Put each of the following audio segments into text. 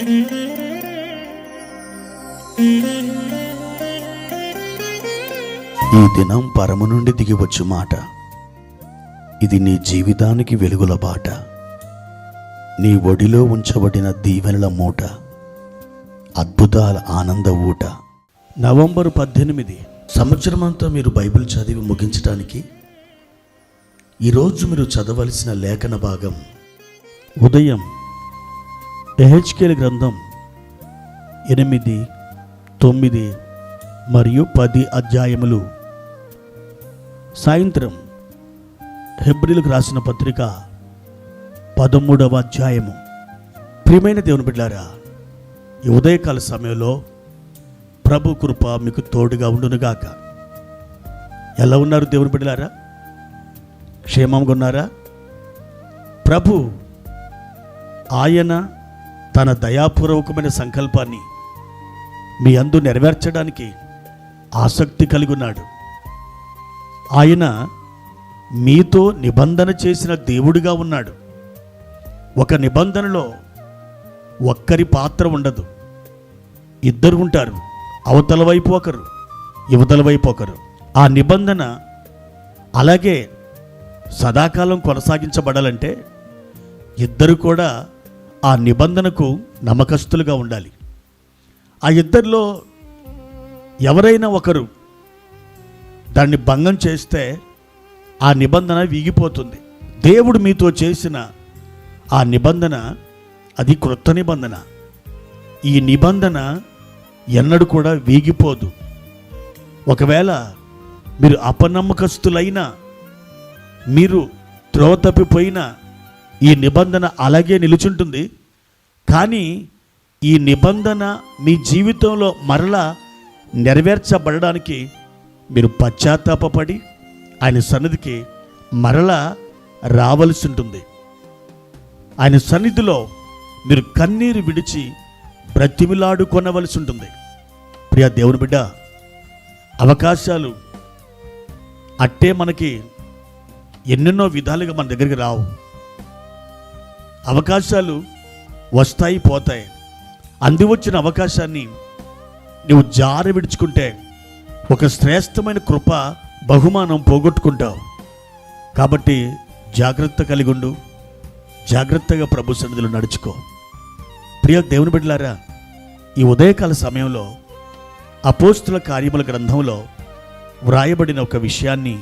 ఈ దినం పరము నుండి దిగివచ్చు మాట, ఇది నీ జీవితానికి వెలుగుల బాట, నీ ఒడిలో ఉంచబడిన దీవెనల మూట, అద్భుతాల ఆనంద ఊట. నవంబర్ 18 సంవత్సరమంతా మీరు బైబిల్ చదివి ముగించడానికి ఈరోజు మీరు చదవలసిన లేఖన భాగం ఉదయం యెహెజ్కేలు గ్రంథం 8, 9 మరియు 10 అధ్యాయములు, సాయంత్రం హెబ్రీలకు రాసిన పత్రిక 13వ అధ్యాయము. ప్రియమైన దేవుని బిడ్డలారా, ఈ ఉదయకాల సమయంలో ప్రభు కృప మీకు తోడుగా ఉండునుగాక. ఎలా ఉన్నారు దేవుని బిడ్డలారా? క్షేమంగా ఉన్నారా? ప్రభు ఆయన తన దయాపూర్వకమైన సంకల్పాన్ని మీ అందు నెరవేర్చడానికి ఆసక్తి కలిగి ఉన్నాడు. ఆయన మీతో నిబంధన చేసిన దేవుడిగా ఉన్నాడు. ఒక నిబంధనలో ఒక్కరి పాత్ర ఉండదు, ఇద్దరు ఉంటారు. అవతల వైపు ఒకరు, యువతల వైపు ఒకరు. ఆ నిబంధన అలాగే సదాకాలం కొనసాగించబడాలంటే ఇద్దరు కూడా ఆ నిబంధనకు నమ్మకస్తులుగా ఉండాలి. ఆ ఇద్దరిలో ఎవరైనా ఒకరు దాన్ని భంగం చేస్తే ఆ నిబంధన వీగిపోతుంది. దేవుడు మీతో చేసిన ఆ నిబంధన అది క్రొత్త నిబంధన. ఈ నిబంధన ఎన్నడూ కూడా వీగిపోదు. ఒకవేళ మీరు అపనమ్మకస్తులైనా, మీరు త్రోవ తప్పిపోయినా ఈ నిబంధన అలాగే నిలుచుంటుంది. కానీ ఈ నిబంధన మీ జీవితంలో మరలా నెరవేర్చబడడానికి మీరు పశ్చాత్తాపపడి ఆయన సన్నిధికి మరలా రావలసి ఉంటుంది. ఆయన సన్నిధిలో మీరు కన్నీరు విడిచి బ్రతిమిలాడుకొనవలసి ఉంటుంది. ప్రియ దేవుని బిడ్డ, అవకాశాలు అట్టే మనకి ఎన్నెన్నో విధాలుగా మన దగ్గరికి రావు. అవకాశాలు వస్తాయి, పోతాయి. అంది వచ్చిన అవకాశాన్ని నువ్వు జారి విడుచుకుంటే ఒక శ్రేష్టమైన కృప బహుమానం పోగొట్టుకుంటావు. కాబట్టి జాగ్రత్త కలిగి ఉండు, జాగ్రత్తగా ప్రభు సన్నిధిలో నడుచుకో. ప్రియ దేవుని బిడ్డలారా, ఈ ఉదయకాల సమయంలో అపోస్తుల కార్యముల గ్రంథంలో వ్రాయబడిన ఒక విషయాన్ని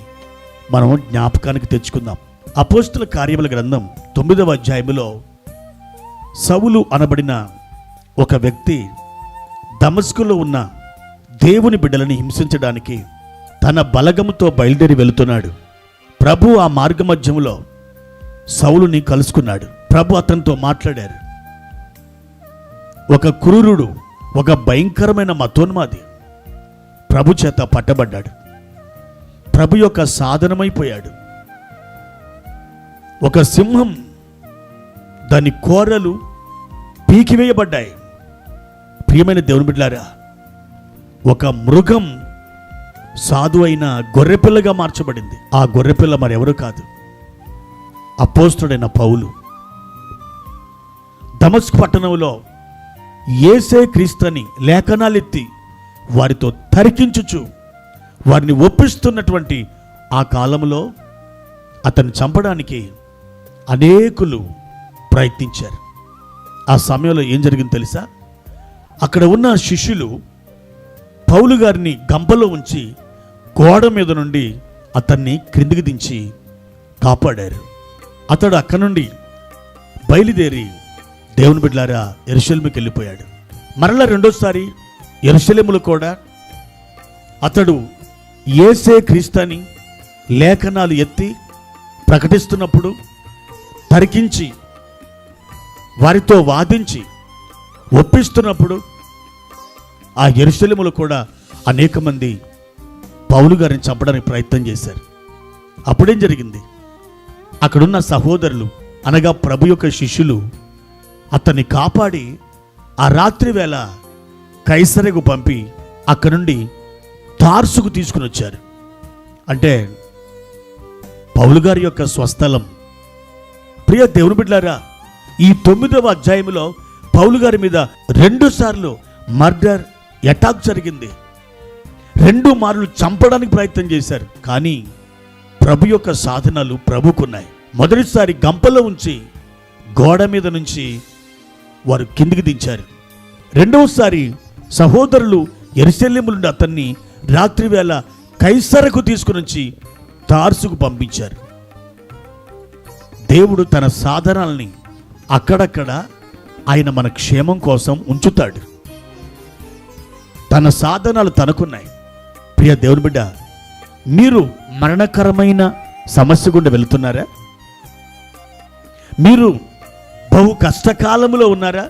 మనం జ్ఞాపకానికి తెచ్చుకుందాం. అపోస్తుల కార్యముల గ్రంథం 9వ అధ్యాయములో సౌలు అనబడిన ఒక వ్యక్తి దమస్కులో ఉన్న దేవుని బిడ్డలని హింసించడానికి తన బలగముతో బయలుదేరి వెళుతున్నాడు. ప్రభు ఆ మార్గ మధ్యములో సౌలుని కలుసుకున్నాడు. ప్రభు అతనితో మాట్లాడారు. ఒక క్రూరుడు, ఒక భయంకరమైన మతోన్మాది ప్రభు చేత పట్టబడ్డాడు. ప్రభు యొక్క సాధనమైపోయాడు. ఒక సింహం దాని కోరలు పీకివేయబడ్డాయి. ప్రియమైన దేవుని బిడ్డలారా, ఒక మృగం సాధు అయిన గొర్రెపిల్లగా మార్చబడింది. ఆ గొర్రెపిల్ల మరెవరు కాదు, అపోస్తుడైన పౌలు. దమస్కు పట్టణంలో యేసే క్రీస్తుని లేఖనాలెత్తి వారితో తరికించుచు వారిని ఒప్పిస్తున్నటువంటి ఆ కాలంలో అతన్ని చంపడానికి అనేకులు ప్రయత్నించారు. ఆ సమయంలో ఏం జరిగిందో తెలుసా? అక్కడ ఉన్న శిష్యులు పౌలు గారిని గంపలో ఉంచి గోడ మీద నుండి అతన్ని క్రిందికి దించి కాపాడారు. అతడు అక్కడ నుండి బయలుదేరి దేవుని బిడ్డలారా యెరూషలేముకి వెళ్ళిపోయాడు. మరలా రెండోసారి యెరూషలేములో కూడా అతడు యేసే క్రీస్తుని లేఖనాలు ఎత్తి ప్రకటిస్తున్నప్పుడు తరికించి వారితో వాదించి ఒప్పిస్తున్నప్పుడు ఆ యెరూషలేములో కూడా అనేక మంది పౌలు గారిని చంపడానికి ప్రయత్నం చేశారు. అప్పుడేం జరిగింది? అక్కడున్న సహోదరులు అనగా ప్రభు యొక్క శిష్యులు అతన్ని కాపాడి ఆ రాత్రి వేళ కైసరెకు పంపి అక్కడి నుండి తార్సుకు తీసుకుని వచ్చారు. అంటే పౌలు గారి యొక్క స్వస్థలం. ప్రియ దేవుని బిడ్డలారా, ఈ 9వ అధ్యాయంలో పౌలు గారి మీద 2 సార్లు మర్డర్ అటాక్ జరిగింది. 2 మార్లు చంపడానికి ప్రయత్నం చేశారు. కానీ ప్రభు యొక్క సాధనాలు ప్రభుకున్నాయి. మొదటిసారి గంపలో ఉంచి గోడ మీద నుంచి వారు కిందికి దించారు. రెండవసారి సహోదరులు యెరూషలేము నుండి అతన్ని రాత్రివేళ కైసరకు తీసుకుని వచ్చి తార్సుకు పంపించారు. దేవుడు తన సాధనాల్ని అక్కడక్కడ ఆయన మన క్షేమం కోసం ఉంచుతాడు. తన సాధనాలు తనకున్నాయి. ప్రియ దేవుని బిడ్డ, మీరు మరణకరమైన సమస్య గుండా వెళుతున్నారా? మీరు బహు కష్టకాలంలో ఉన్నారా?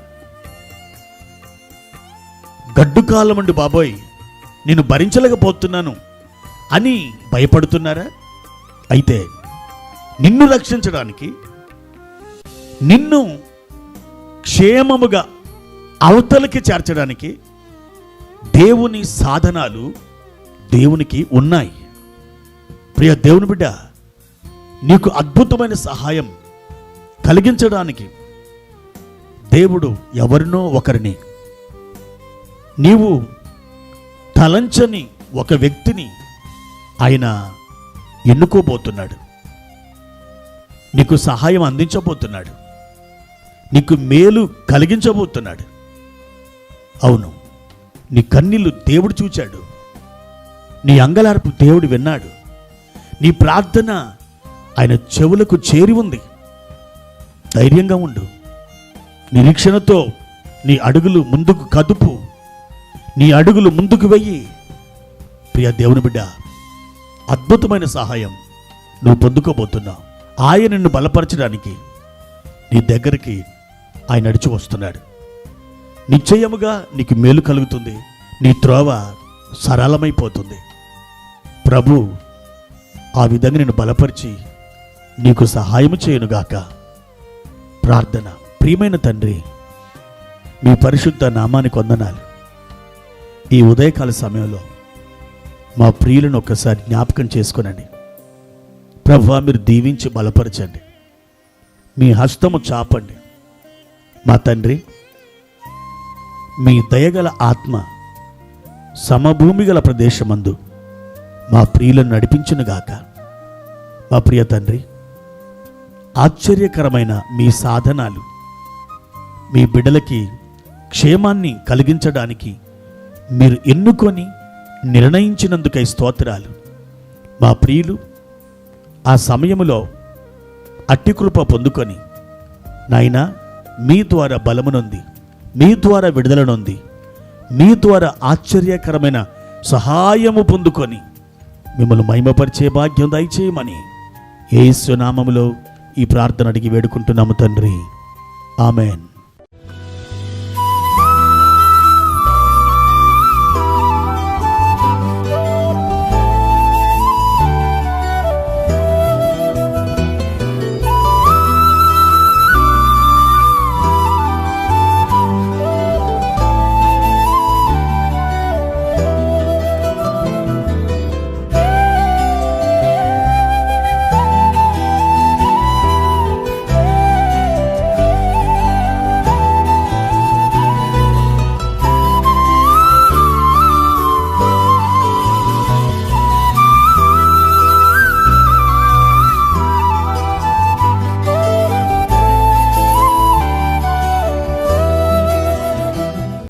గడ్డు కాలం అండి బాబోయ్, నేను భరించలేకపోతున్నాను అని భయపడుతున్నారా? అయితే నిన్ను రక్షించడానికి, నిన్ను క్షేమముగా అవతలకి చేర్చడానికి దేవుని సాధనాలు దేవునికి ఉన్నాయి. ప్రియ దేవుని బిడ్డ, నీకు అద్భుతమైన సహాయం కలిగించడానికి దేవుడు ఎవరినో ఒకరిని, నీవు తలంచని ఒక వ్యక్తిని ఆయన ఎన్నుకోబోతున్నాడు. నీకు సహాయం అందించబోతున్నాడు. నీకు మేలు కలిగించబోతున్నాడు. అవును, నీ కన్నీళ్లు దేవుడు చూచాడు. నీ అంగలార్పు దేవుడు విన్నాడు. నీ ప్రార్థన ఆయన చెవులకు చేరి ఉంది. ధైర్యంగా ఉండు. నిరీక్షణతో నీ అడుగులు ముందుకు కదుపు. నీ అడుగులు ముందుకు వెయ్యి. ప్రియ దేవుని బిడ్డ, అద్భుతమైన సహాయం నువ్వు పొందుకోబోతున్నావు. ఆయన నిన్ను బలపరచడానికి నీ దగ్గరికి ఆయన నడిచి వస్తున్నాడు. నిశ్చయముగా నీకు మేలు కలుగుతుంది. నీ త్రోవ సరళమైపోతుంది. ప్రభు ఆ విధంగా నిన్ను బలపరిచి నీకు సహాయము చేయునుగాక. ప్రార్థన. ప్రియమైన తండ్రి, మీ పరిశుద్ధ నామానికి వందనాలు. ఈ ఉదయకాల సమయంలో మా ప్రియులను ఒక్కసారి జ్ఞాపకం చేసుకునండి. ప్రభువా, మీరు దీవించి బలపరచండి. మీ హస్తము చాపండి. మా తండ్రి, మీ దయగల ఆత్మ సమభూమి గల ప్రదేశమందు మా ప్రియులను నడిపించునుగాక. మా ప్రియ తండ్రి, ఆశ్చర్యకరమైన మీ సాధనాలు మీ బిడ్డలకి క్షేమాన్ని కలిగించడానికి మీరు ఎన్నుకొని నిర్ణయించినందుకై స్తోత్రాలు. మా ప్రియులు ఆ సమయములో అట్టి కృప పొందుకొని నాయనా, మీ ద్వారా బలమునుంది, మీ ద్వారా విడుదలనుంది, మీ ద్వారా ఆశ్చర్యకరమైన సహాయము పొందుకొని మిమ్మల్ని మహిమపరిచే భాగ్యం దయచేయమని యేసు నామములో ఈ ప్రార్థన అడిగి వేడుకుంటున్నాము తండ్రి. ఆమెన్.